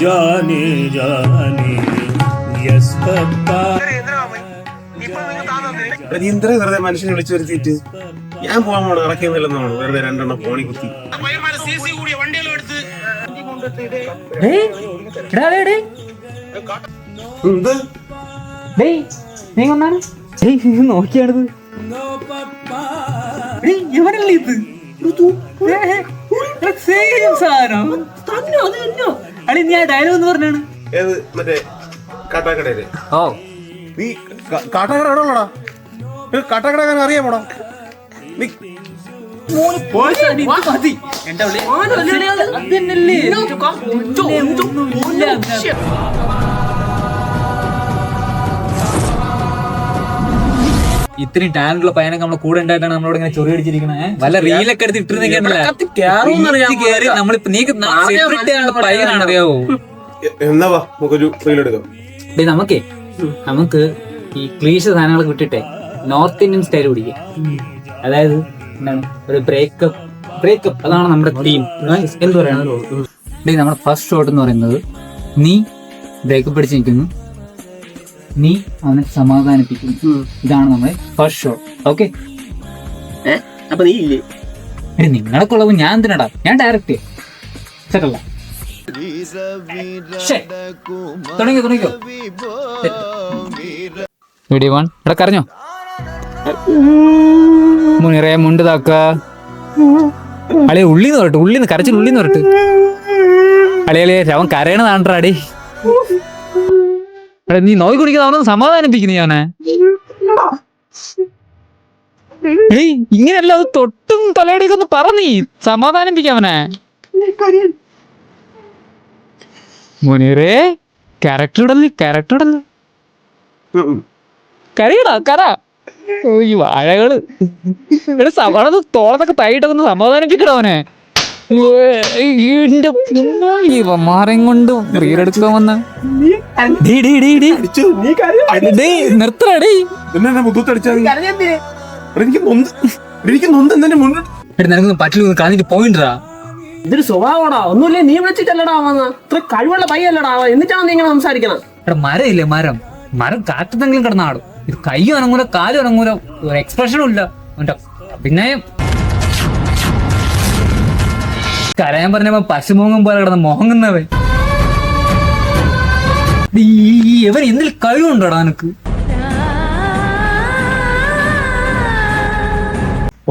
जाने जाने यस पप्पा ഇന്ദ്ര വെറുതെ മനുഷ്യനെ വിളിച്ചു വരുത്തിയിട്ട് ഞാൻ പോകാൻ പോണ ഇറക്കിയെന്നില്ലെന്നാണ് വെറുതെ രണ്ടെണ്ണം ഫോണി കുത്തി. നോക്കിയാണിത് ഇവനല്ലേ ഇത് അടി നീ ആ ഡയലോഗ് എന്ന് പറഞ്ഞാണ് ഏത് മറ്റേ കാട്ടാക്കടയില്? ഓ നീ കാട്ടാക്കട എവിടെ ഉള്ളടാ? കാട്ടാക്കട അറിയാമോടാ? നീ ഇത്രയും ടാലന്റുള്ള പയ്യനൊക്കെ നമ്മളെ കൂടെ ഉണ്ടായിട്ടാണ് നമ്മളോട് ഇങ്ങനെ ചൊറി അടിച്ചിരിക്കണേ. വല്ല റീലൊക്കെ എടുത്ത് ഇട്ടിരുന്നെങ്കിൽ നമ്മളിപ്പോ നീ പയ്യനാണ് അറിയാവോ? എന്നാ വാ നമുക്കൊരു റീലെടുക്കാം. നമുക്ക് ഈ ക്ലീശ സാധനങ്ങളൊക്കെ വിട്ടിട്ടെ നോർത്ത് ഇന്ത്യൻ സ്റ്റൈൽ പിടിക്കാം. അതായത് എന്താണ് ഒരു ബ്രേക്കപ്പ് അതാണ് നമ്മുടെ തീം. എന്ത് പറയുന്നത് നമ്മുടെ ഫസ്റ്റ് ഷോട്ട് എന്ന് പറയുന്നത് നീ ബ്രേക്കപ്പ് അടിച്ച് നിൽക്കുന്നു, നീ അവനെ സമാധാനിപ്പിക്കുന്നു. ഇതാണ് നമ്മുടെ ഫസ്റ്റ് ഷോട്ട്. ഓക്കെ അപ്പൊ നീ ഇല്ലേ? നിങ്ങളൊക്കെ ഉള്ളത് ഞാൻ എന്തിനാടാ? ഞാൻ ഡയറക്റ്റ് സെറ്റല്ല. തുടങ്ങിക്കോ വീഡിയോ വൺ. എടാ കരഞ്ഞോ? മുനിറേ മുണ്ട് താക്ക അളിയെ ഉള്ളിന്ന് കരച്ചിൽ ഉള്ളിന്ന് വരട്ട്. അളിയളിയെ അവൻ കരയണ താണ്ടാടി. നീ നോക്കി കുടിക്കുന്ന അവനൊന്ന് സമാധാനിപ്പിക്കുന്നു ഞാനെ. ഇങ്ങനെയല്ല, അത് തൊട്ടും തലയടിയൊക്കെ ഒന്ന് പറഞ്ഞീ സമാധാനിപ്പിക്കാം അവനെ. മുനീറേ ക്യാരക്ടർ ഇടല്ലേ കരയടാ കര. ഈ വാഴകള് ഇവിടെ സവാള തോളത്തൊക്കെ തൈയിട്ടൊക്കെ ഒന്ന് സമാധാനിപ്പിക്കട അവനെ. മാറയും കൊണ്ട് റീലെടുക്കാൻ വന്ന നിർത്തടേ. നിനക്കൊന്നും പറ്റില്ല, കളഞ്ഞിട്ട് പോയിട്ടാ. ഇതൊരു സ്വഭാവമാടാ. ഒന്നുമില്ലേ നീ വിളിച്ചിട്ടല്ലടാ വന്ന. ഇത്ര കഴിവുള്ള പയ്യല്ലടാ. എന്നിട്ടാണ് നീ ഇങ്ങനെ സംസാരിക്കണം. എടാ മരം ഇല്ലേ, മരം കാറ്റത്തെങ്കിലും കിടന്നാടും. ഇത് കയ്യും അനങ്ങൂല കാലും അനങ്ങൂല, ഒരു എക്സ്പ്രഷനും ഇല്ല. പിന്നെ കരയാൻ പറഞ്ഞപ്പോ പശുമോങ്ങും പോലെ കിടന്ന് മോങ്ങുന്നവൻ. ഇവൻ എന്തിൽ കഴിവുണ്ടോടാ നിനക്ക്?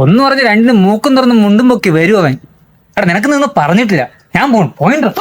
ഒന്ന് പറഞ്ഞ് രണ്ടിന് മൂക്കും തുറന്ന് മുണ്ടും പൊക്കി വരും അവൻ. എടാ നിനക്ക് നിന്ന് പറഞ്ഞിട്ടില്ല, ഞാൻ പോയിട്ടോ.